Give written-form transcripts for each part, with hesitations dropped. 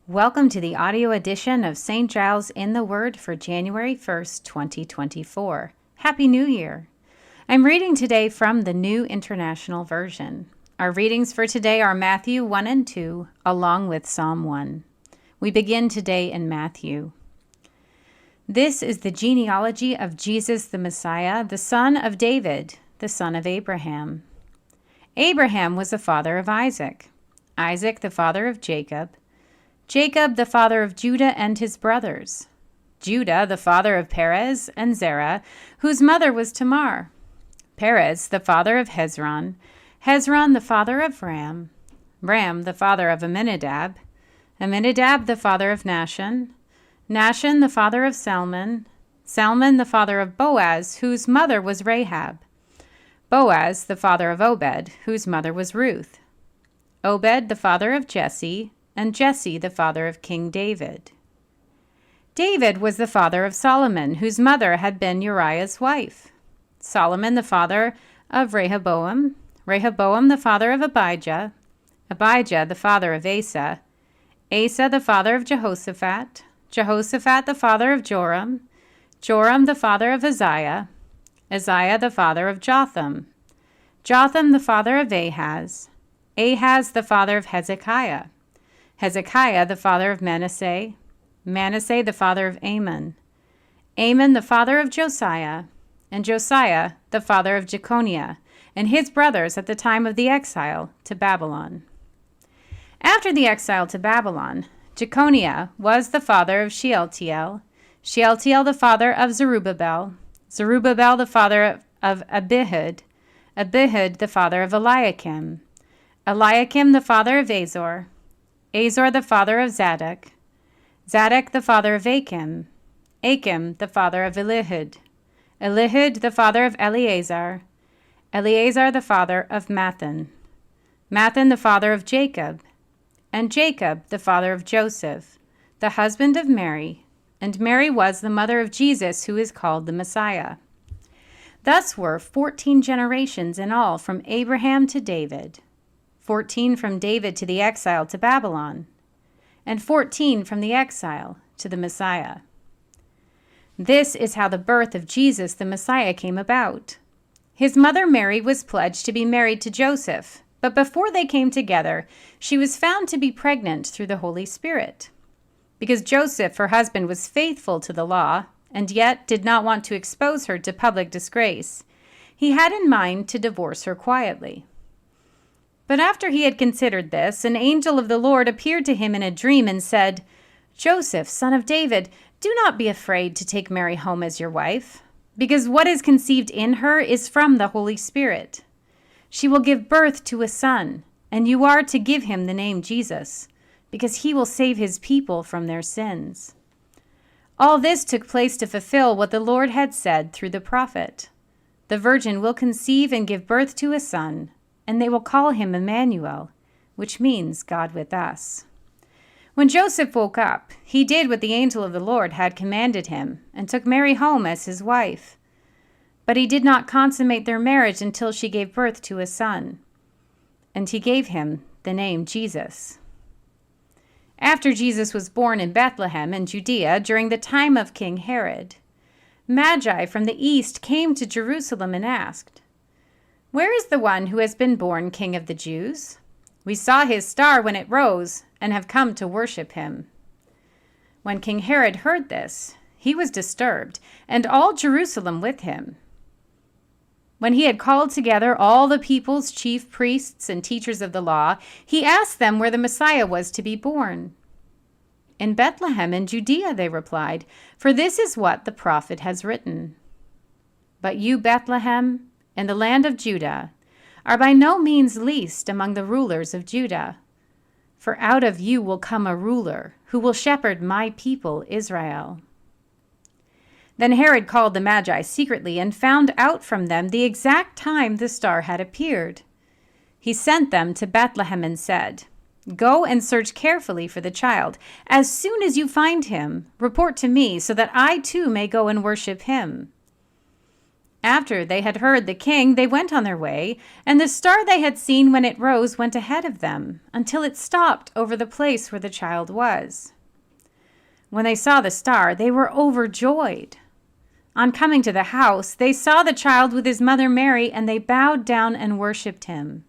Welcome to the audio edition of St. Giles in the Word for January 1st, 2024. Happy New Year! I'm reading today from the New International Version. Our readings for today are Matthew 1 and 2, along with Psalm 1. We begin today in Matthew. This is the genealogy of Jesus the Messiah, the son of David, the son of Abraham. Abraham was the father of Isaac, Isaac the father of Jacob, Jacob the father of Judah and his brothers, Judah the father of Perez and Zerah, whose mother was Tamar, Perez the father of Hezron, Hezron the father of Ram, Ram the father of Amminadab, Amminadab the father of Nahshon, Nahshon the father of Salmon, Salmon the father of Boaz, whose mother was Rahab, Boaz the father of Obed, whose mother was Ruth, Obed the father of Jesse, and Jesse the father of King David. David was the father of Solomon, whose mother had been Uriah's wife. Solomon the father of Rehoboam, Rehoboam the father of Abijah, Abijah the father of Asa, Asa the father of Jehoshaphat, Jehoshaphat the father of Joram, Joram the father of Uzziah, Uzziah the father of Jotham, Jotham the father of Ahaz, Ahaz the father of Hezekiah, Hezekiah the father of Manasseh, Manasseh the father of Amon, Amon the father of Josiah, and Josiah the father of Jeconiah, and his brothers at the time of the exile to Babylon. After the exile to Babylon, Jeconiah was the father of Shealtiel, Shealtiel the father of Zerubbabel, Zerubbabel the father of Abihud, Abihud the father of Eliakim, Eliakim the father of Azor, Azor the father of Zadok, Zadok the father of Achim, Achim the father of Elihud, Elihud the father of Eleazar, Eleazar the father of Mathan, Mathan the father of Jacob, and Jacob the father of Joseph, the husband of Mary, and Mary was the mother of Jesus, who is called the Messiah. Thus were 14 generations in all from Abraham to David, 14 from David to the exile to Babylon, and 14 from the exile to the Messiah. This is how the birth of Jesus the Messiah came about. His mother Mary was pledged to be married to Joseph, but before they came together, she was found to be pregnant through the Holy Spirit. Because Joseph, her husband, was faithful to the law, and yet did not want to expose her to public disgrace, he had in mind to divorce her quietly. But after he had considered this, an angel of the Lord appeared to him in a dream and said, "Joseph, son of David, do not be afraid to take Mary home as your wife, because what is conceived in her is from the Holy Spirit. She will give birth to a son, and you are to give him the name Jesus, because he will save his people from their sins." All this took place to fulfill what the Lord had said through the prophet. "The virgin will conceive and give birth to a son, and they will call him Emmanuel," which means God with us. When Joseph woke up, he did what the angel of the Lord had commanded him, and took Mary home as his wife. But he did not consummate their marriage until she gave birth to a son, and he gave him the name Jesus. After Jesus was born in Bethlehem in Judea during the time of King Herod, Magi from the east came to Jerusalem and asked, "Where is the one who has been born King of the Jews? We saw his star when it rose and have come to worship him." When King Herod heard this, he was disturbed, and all Jerusalem with him. When he had called together all the people's chief priests and teachers of the law, he asked them where the Messiah was to be born. "In Bethlehem in Judea," they replied, "for this is what the prophet has written. But you, Bethlehem, in the land of Judah, are by no means least among the rulers of Judah. For out of you will come a ruler who will shepherd my people Israel." Then Herod called the Magi secretly and found out from them the exact time the star had appeared. He sent them to Bethlehem and said, "Go and search carefully for the child. As soon as you find him, report to me so that I too may go and worship him." After they had heard the king, they went on their way, and the star they had seen when it rose went ahead of them, until it stopped over the place where the child was. When they saw the star, they were overjoyed. On coming to the house, they saw the child with his mother Mary, and they bowed down and worshipped him.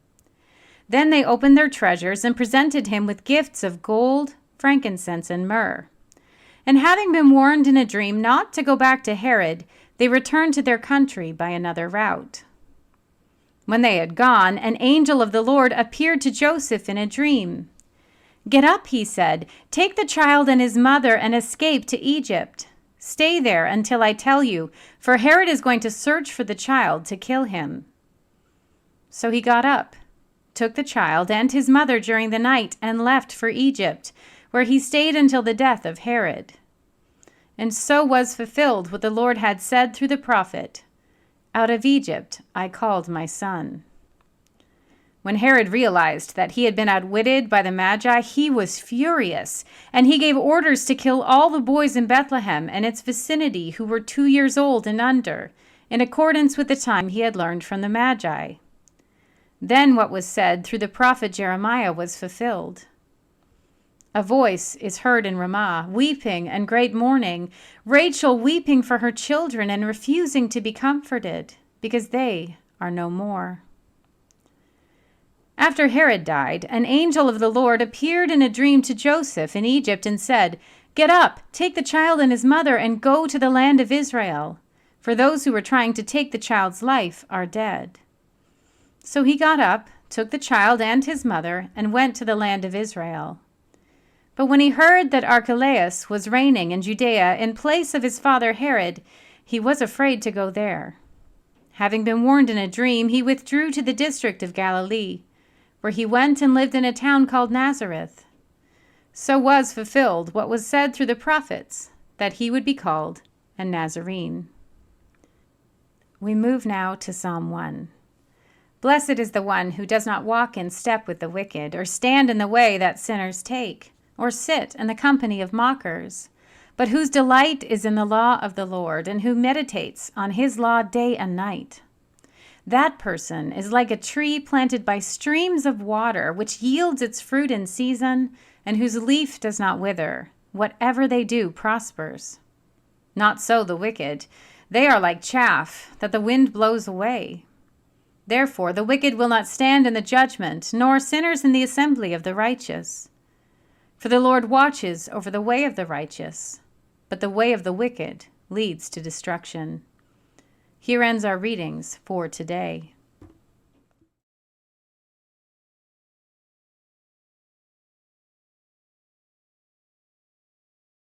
Then they opened their treasures and presented him with gifts of gold, frankincense, and myrrh. And having been warned in a dream not to go back to Herod, they returned to their country by another route. When they had gone, an angel of the Lord appeared to Joseph in a dream. "Get up," he said, "take the child and his mother and escape to Egypt. Stay there until I tell you, for Herod is going to search for the child to kill him." So he got up, took the child and his mother during the night, and left for Egypt, where he stayed until the death of Herod. And so was fulfilled what the Lord had said through the prophet, "Out of Egypt I called my son." When Herod realized that he had been outwitted by the Magi, he was furious, and he gave orders to kill all the boys in Bethlehem and its vicinity who were 2 years old and under, in accordance with the time he had learned from the Magi. Then what was said through the prophet Jeremiah was fulfilled. "A voice is heard in Ramah, weeping and great mourning, Rachel weeping for her children and refusing to be comforted, because they are no more." After Herod died, an angel of the Lord appeared in a dream to Joseph in Egypt and said, "Get up, take the child and his mother, and go to the land of Israel, for those who were trying to take the child's life are dead." So he got up, took the child and his mother, and went to the land of Israel. But when he heard that Archelaus was reigning in Judea in place of his father Herod, he was afraid to go there. Having been warned in a dream, he withdrew to the district of Galilee, where he went and lived in a town called Nazareth. So was fulfilled what was said through the prophets, that he would be called a Nazarene. We move now to Psalm 1. Blessed is the one who does not walk in step with the wicked, or stand in the way that sinners take, or sit in the company of mockers, but whose delight is in the law of the Lord, and who meditates on his law day and night. That person is like a tree planted by streams of water, which yields its fruit in season, and whose leaf does not wither. Whatever they do prospers. Not so the wicked. They are like chaff that the wind blows away. Therefore the wicked will not stand in the judgment, nor sinners in the assembly of the righteous. For the Lord watches over the way of the righteous, but the way of the wicked leads to destruction. Here ends our readings for today.